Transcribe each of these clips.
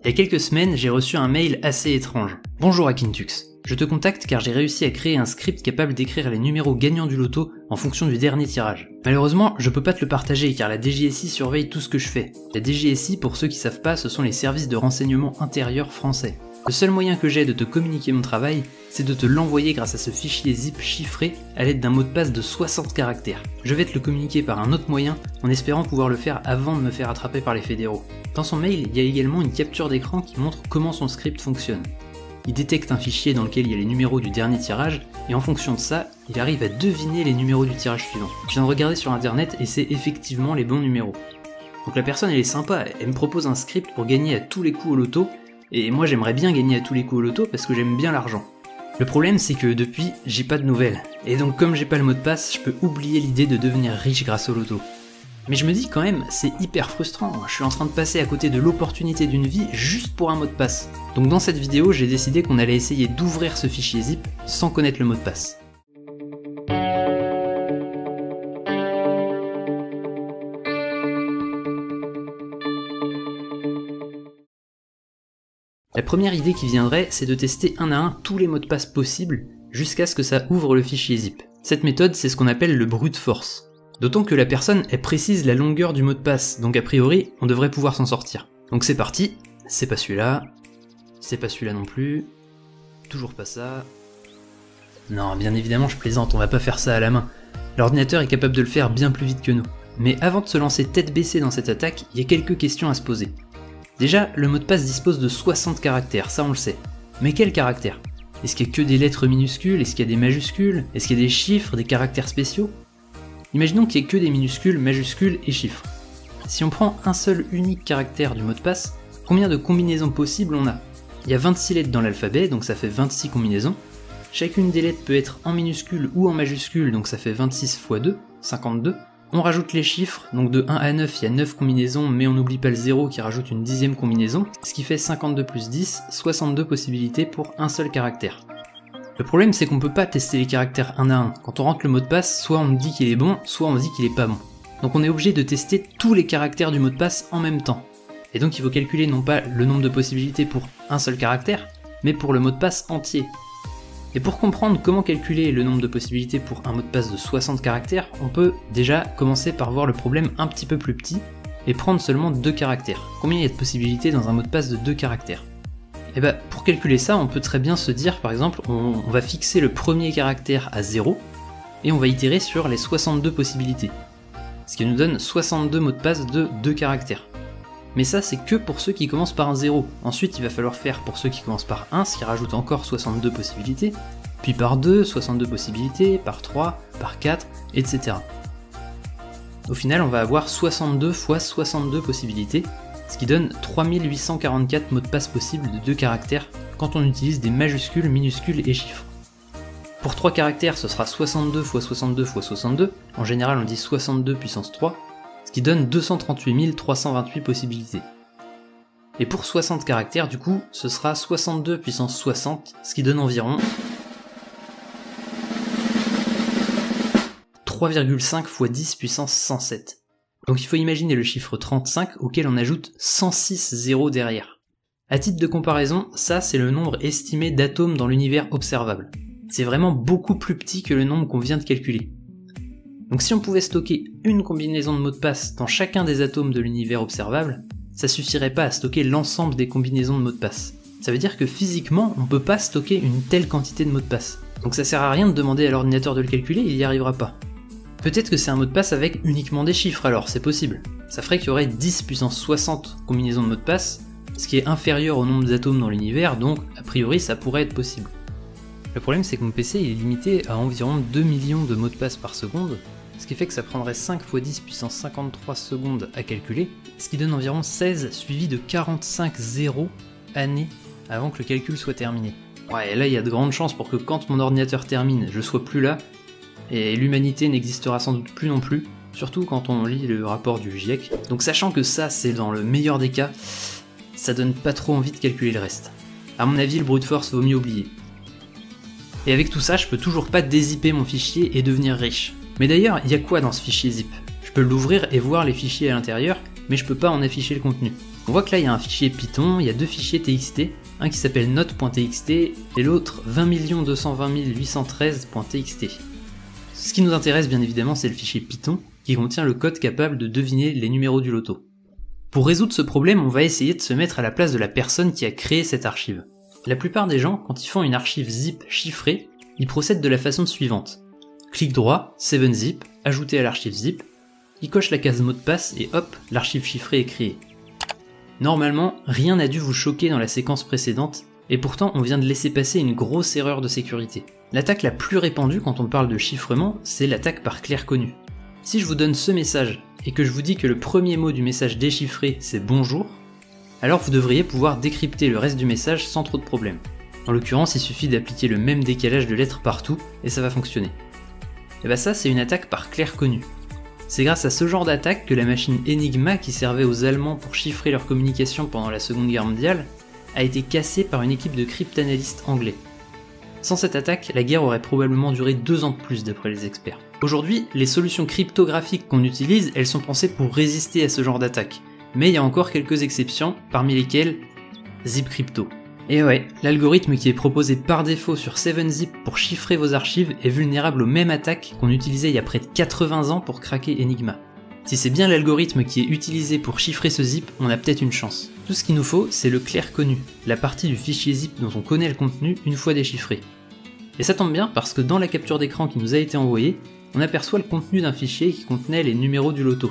Il y a quelques semaines, j'ai reçu un mail assez étrange. Bonjour Akintux. Je te contacte car j'ai réussi à créer un script capable d'écrire les numéros gagnants du loto en fonction du dernier tirage. Malheureusement, je peux pas te le partager car la DGSI surveille tout ce que je fais. La DGSI, pour ceux qui savent pas, ce sont les services de renseignement intérieur français. Le seul moyen que j'ai de te communiquer mon travail, c'est de te l'envoyer grâce à ce fichier zip chiffré à l'aide d'un mot de passe de 60 caractères. Je vais te le communiquer par un autre moyen en espérant pouvoir le faire avant de me faire attraper par les fédéraux. Dans son mail, il y a également une capture d'écran qui montre comment son script fonctionne. Il détecte un fichier dans lequel il y a les numéros du dernier tirage, et en fonction de ça, il arrive à deviner les numéros du tirage suivant. Je viens de regarder sur internet et c'est effectivement les bons numéros. Donc la personne elle est sympa, elle me propose un script pour gagner à tous les coups au loto, et moi j'aimerais bien gagner à tous les coups au loto parce que j'aime bien l'argent. Le problème c'est que depuis, j'ai pas de nouvelles, et donc comme j'ai pas le mot de passe, je peux oublier l'idée de devenir riche grâce au loto. Mais je me dis quand même, c'est hyper frustrant, je suis en train de passer à côté de l'opportunité d'une vie juste pour un mot de passe. Donc dans cette vidéo, j'ai décidé qu'on allait essayer d'ouvrir ce fichier zip sans connaître le mot de passe. La première idée qui viendrait, c'est de tester un à un tous les mots de passe possibles jusqu'à ce que ça ouvre le fichier zip. Cette méthode, c'est ce qu'on appelle le brute force. D'autant que la personne, elle précise la longueur du mot de passe, donc a priori, on devrait pouvoir s'en sortir. Donc c'est parti, c'est pas celui-là non plus, toujours pas ça... Non, bien évidemment je plaisante, on va pas faire ça à la main. L'ordinateur est capable de le faire bien plus vite que nous. Mais avant de se lancer tête baissée dans cette attaque, il y a quelques questions à se poser. Déjà, le mot de passe dispose de 60 caractères, ça on le sait. Mais quels caractères? Est-ce qu'il y a que des lettres minuscules? Est-ce qu'il y a des majuscules? Est-ce qu'il y a des chiffres, des caractères spéciaux? Imaginons qu'il n'y ait que des minuscules, majuscules et chiffres. Si on prend un seul unique caractère du mot de passe, combien de combinaisons possibles on a? Il y a 26 lettres dans l'alphabet, donc ça fait 26 combinaisons. Chacune des lettres peut être en minuscule ou en majuscule, donc ça fait 26 x 2, 52. On rajoute les chiffres, donc de 1 à 9, il y a 9 combinaisons, mais on n'oublie pas le 0 qui rajoute une 10e combinaison, ce qui fait 52 plus 10, 62 possibilités pour un seul caractère. Le problème c'est qu'on peut pas tester les caractères un à un. Quand on rentre le mot de passe, soit on me dit qu'il est bon, soit on me dit qu'il est pas bon. Donc on est obligé de tester tous les caractères du mot de passe en même temps. Et donc il faut calculer non pas le nombre de possibilités pour un seul caractère, mais pour le mot de passe entier. Et pour comprendre comment calculer le nombre de possibilités pour un mot de passe de 60 caractères, on peut déjà commencer par voir le problème un petit peu plus petit et prendre seulement 2 caractères. Combien il y a de possibilités dans un mot de passe de 2 caractères? Et bah pour calculer ça, on peut très bien se dire par exemple, on va fixer le premier caractère à 0 et on va itérer sur les 62 possibilités. Ce qui nous donne 62 mots de passe de 2 caractères. Mais ça c'est que pour ceux qui commencent par un 0. Ensuite il va falloir faire pour ceux qui commencent par 1, ce qui rajoute encore 62 possibilités, puis par 2, 62 possibilités, par 3, par 4, etc. Au final on va avoir 62 x 62 possibilités, ce qui donne 3844 mots de passe possibles de 2 caractères quand on utilise des majuscules, minuscules et chiffres. Pour 3 caractères ce sera 62 x 62 x 62, en général on dit 62 puissance 3, ce qui donne 238 328 possibilités. Et pour 60 caractères, du coup, ce sera 62 puissance 60, ce qui donne environ 3,5 x 10 puissance 107. Donc il faut imaginer le chiffre 35 auquel on ajoute 106 zéros derrière. À titre de comparaison, ça c'est le nombre estimé d'atomes dans l'univers observable. C'est vraiment beaucoup plus petit que le nombre qu'on vient de calculer. Donc si on pouvait stocker une combinaison de mots de passe dans chacun des atomes de l'univers observable, ça suffirait pas à stocker l'ensemble des combinaisons de mots de passe. Ça veut dire que physiquement, on peut pas stocker une telle quantité de mots de passe. Donc ça sert à rien de demander à l'ordinateur de le calculer, il y arrivera pas. Peut-être que c'est un mot de passe avec uniquement des chiffres alors, c'est possible. Ça ferait qu'il y aurait 10 puissance 60 combinaisons de mots de passe, ce qui est inférieur au nombre d'atomes dans l'univers, donc a priori ça pourrait être possible. Le problème c'est que mon PC il est limité à environ 2 millions de mots de passe par seconde, ce qui fait que ça prendrait 5 x 10 puissance 53 secondes à calculer, ce qui donne environ 16 suivi de 45 zéros années avant que le calcul soit terminé. Ouais, et là il y a de grandes chances pour que quand mon ordinateur termine, je sois plus là, et l'humanité n'existera sans doute plus non plus, surtout quand on lit le rapport du GIEC. Donc sachant que ça c'est dans le meilleur des cas, ça donne pas trop envie de calculer le reste. À mon avis le brute force vaut mieux oublier. Et avec tout ça, je peux toujours pas dézipper mon fichier et devenir riche. Mais d'ailleurs, il y a quoi dans ce fichier zip? Je peux l'ouvrir et voir les fichiers à l'intérieur, mais je peux pas en afficher le contenu. On voit que là il y a un fichier Python, il y a deux fichiers TXT, un qui s'appelle note.txt et l'autre 20 220 813.txt. Ce qui nous intéresse bien évidemment c'est le fichier Python qui contient le code capable de deviner les numéros du loto. Pour résoudre ce problème, on va essayer de se mettre à la place de la personne qui a créé cette archive. La plupart des gens, quand ils font une archive zip chiffrée, ils procèdent de la façon suivante. Clic droit, 7zip, ajouter à l'archive zip, ils cochent la case mot de passe et hop, l'archive chiffrée est créée. Normalement, rien n'a dû vous choquer dans la séquence précédente, et pourtant on vient de laisser passer une grosse erreur de sécurité. L'attaque la plus répandue quand on parle de chiffrement, c'est l'attaque par clair connu. Si je vous donne ce message, et que je vous dis que le premier mot du message déchiffré c'est bonjour, alors vous devriez pouvoir décrypter le reste du message sans trop de problèmes. En l'occurrence, il suffit d'appliquer le même décalage de lettres partout, et ça va fonctionner. Et bah ça c'est une attaque par clair connu. C'est grâce à ce genre d'attaque que la machine Enigma qui servait aux Allemands pour chiffrer leur communication pendant la Seconde Guerre mondiale a été cassée par une équipe de cryptanalystes anglais. Sans cette attaque, la guerre aurait probablement duré 2 ans de plus d'après les experts. Aujourd'hui, les solutions cryptographiques qu'on utilise, elles sont pensées pour résister à ce genre d'attaque. Mais il y a encore quelques exceptions, parmi lesquelles ZipCrypto. Et ouais, l'algorithme qui est proposé par défaut sur 7zip pour chiffrer vos archives est vulnérable aux mêmes attaques qu'on utilisait il y a près de 80 ans pour craquer Enigma. Si c'est bien l'algorithme qui est utilisé pour chiffrer ce zip, on a peut-être une chance. Tout ce qu'il nous faut, c'est le clair connu, la partie du fichier zip dont on connaît le contenu une fois déchiffré. Et ça tombe bien parce que dans la capture d'écran qui nous a été envoyée, on aperçoit le contenu d'un fichier qui contenait les numéros du loto.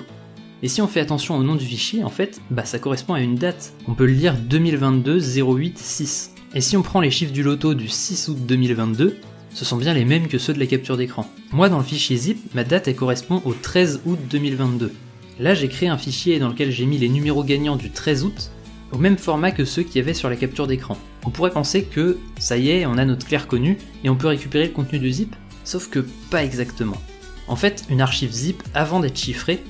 Et si on fait attention au nom du fichier, en fait, ça correspond à une date. On peut le lire 2022-08-6. Et si on prend les chiffres du loto du 6 août 2022, ce sont bien les mêmes que ceux de la capture d'écran. Moi, dans le fichier zip, ma date elle correspond au 13 août 2022. Là, j'ai créé un fichier dans lequel j'ai mis les numéros gagnants du 13 août, au même format que ceux qu'il y avait sur la capture d'écran. On pourrait penser que, ça y est, on a notre clair connu, et on peut récupérer le contenu du zip, sauf que pas exactement. En fait, une archive zip, avant d'être chiffrée,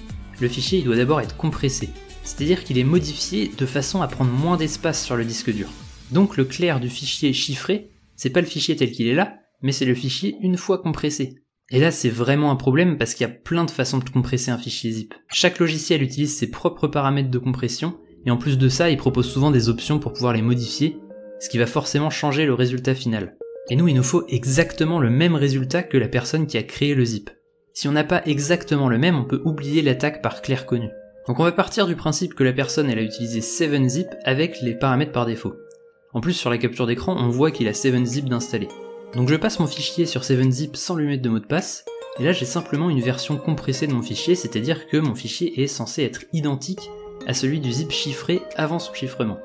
le fichier il doit d'abord être compressé, c'est-à-dire qu'il est modifié de façon à prendre moins d'espace sur le disque dur. Donc le clair du fichier chiffré, c'est pas le fichier tel qu'il est là, mais c'est le fichier une fois compressé. Et là c'est vraiment un problème parce qu'il y a plein de façons de compresser un fichier zip. Chaque logiciel utilise ses propres paramètres de compression, et en plus de ça il propose souvent des options pour pouvoir les modifier, ce qui va forcément changer le résultat final. Et nous il nous faut exactement le même résultat que la personne qui a créé le zip. Si on n'a pas exactement le même, on peut oublier l'attaque par clair connu. Donc on va partir du principe que la personne elle a utilisé 7zip avec les paramètres par défaut. En plus sur la capture d'écran, on voit qu'il a 7zip d'installé. Donc je passe mon fichier sur 7zip sans lui mettre de mot de passe, et là j'ai simplement une version compressée de mon fichier, c'est-à-dire que mon fichier est censé être identique à celui du zip chiffré avant son chiffrement.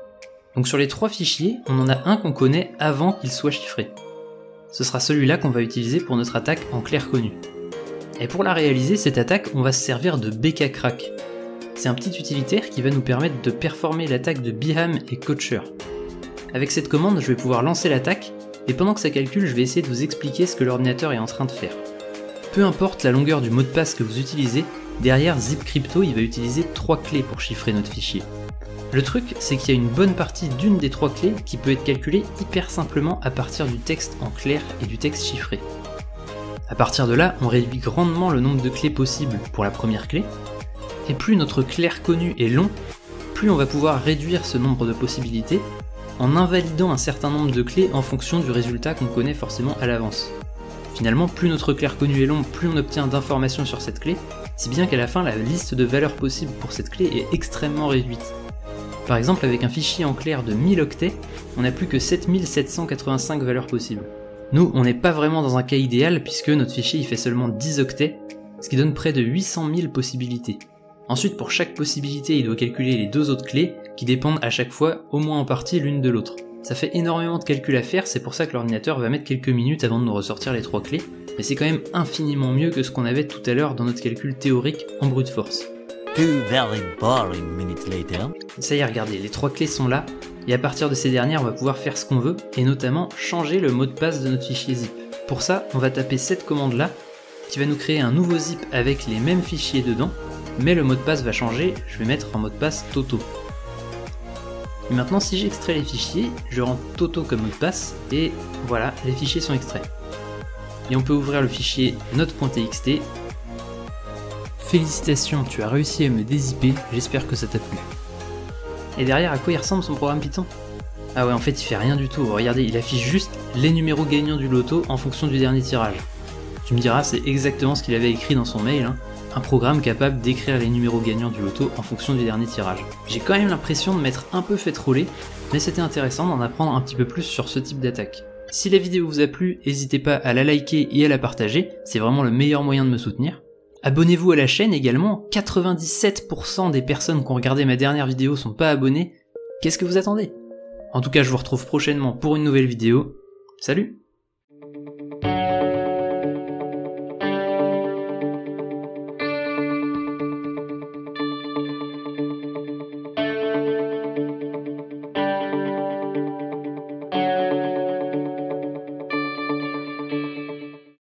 Donc sur les 3 fichiers, on en a un qu'on connaît avant qu'il soit chiffré. Ce sera celui-là qu'on va utiliser pour notre attaque en clair connu. Et pour la réaliser, cette attaque, on va se servir de BKCrack. C'est un petit utilitaire qui va nous permettre de performer l'attaque de Beham et Kocher. Avec cette commande, je vais pouvoir lancer l'attaque, et pendant que ça calcule, je vais essayer de vous expliquer ce que l'ordinateur est en train de faire. Peu importe la longueur du mot de passe que vous utilisez, derrière ZipCrypto, il va utiliser 3 clés pour chiffrer notre fichier. Le truc, c'est qu'il y a une bonne partie d'une des 3 clés qui peut être calculée hyper simplement à partir du texte en clair et du texte chiffré. À partir de là, on réduit grandement le nombre de clés possibles pour la première clé, et plus notre clair connu est long, plus on va pouvoir réduire ce nombre de possibilités en invalidant un certain nombre de clés en fonction du résultat qu'on connaît forcément à l'avance. Finalement, plus notre clair connu est long, plus on obtient d'informations sur cette clé, si bien qu'à la fin, la liste de valeurs possibles pour cette clé est extrêmement réduite. Par exemple, avec un fichier en clair de 1000 octets, on n'a plus que 7785 valeurs possibles. Nous, on n'est pas vraiment dans un cas idéal puisque notre fichier il fait seulement 10 octets, ce qui donne près de 800 000 possibilités. Ensuite, pour chaque possibilité, il doit calculer les 2 autres clés qui dépendent à chaque fois au moins en partie l'une de l'autre. Ça fait énormément de calculs à faire, c'est pour ça que l'ordinateur va mettre quelques minutes avant de nous ressortir les 3 clés, mais c'est quand même infiniment mieux que ce qu'on avait tout à l'heure dans notre calcul théorique en brute force. 2 very boring minutes later. Ça y est, regardez, les 3 clés sont là, et à partir de ces dernières, on va pouvoir faire ce qu'on veut, et notamment changer le mot de passe de notre fichier zip. Pour ça, on va taper cette commande-là, qui va nous créer un nouveau zip avec les mêmes fichiers dedans, mais le mot de passe va changer, je vais mettre en mot de passe Toto. Et maintenant, si j'extrais les fichiers, je rends Toto comme mot de passe, et voilà, les fichiers sont extraits. Et on peut ouvrir le fichier note.txt. Félicitations, tu as réussi à me dézipper, j'espère que ça t'a plu. Et derrière, à quoi il ressemble son programme Python? Ah ouais, en fait, il fait rien du tout. Regardez, il affiche juste les numéros gagnants du loto en fonction du dernier tirage. Tu me diras, c'est exactement ce qu'il avait écrit dans son mail, hein. Un programme capable d'écrire les numéros gagnants du loto en fonction du dernier tirage. J'ai quand même l'impression de m'être un peu fait troller, mais c'était intéressant d'en apprendre un petit peu plus sur ce type d'attaque. Si la vidéo vous a plu, n'hésitez pas à la liker et à la partager, c'est vraiment le meilleur moyen de me soutenir. Abonnez-vous à la chaîne également, 97% des personnes qui ont regardé ma dernière vidéo sont pas abonnées. Qu'est-ce que vous attendez? En tout cas, je vous retrouve prochainement pour une nouvelle vidéo. Salut!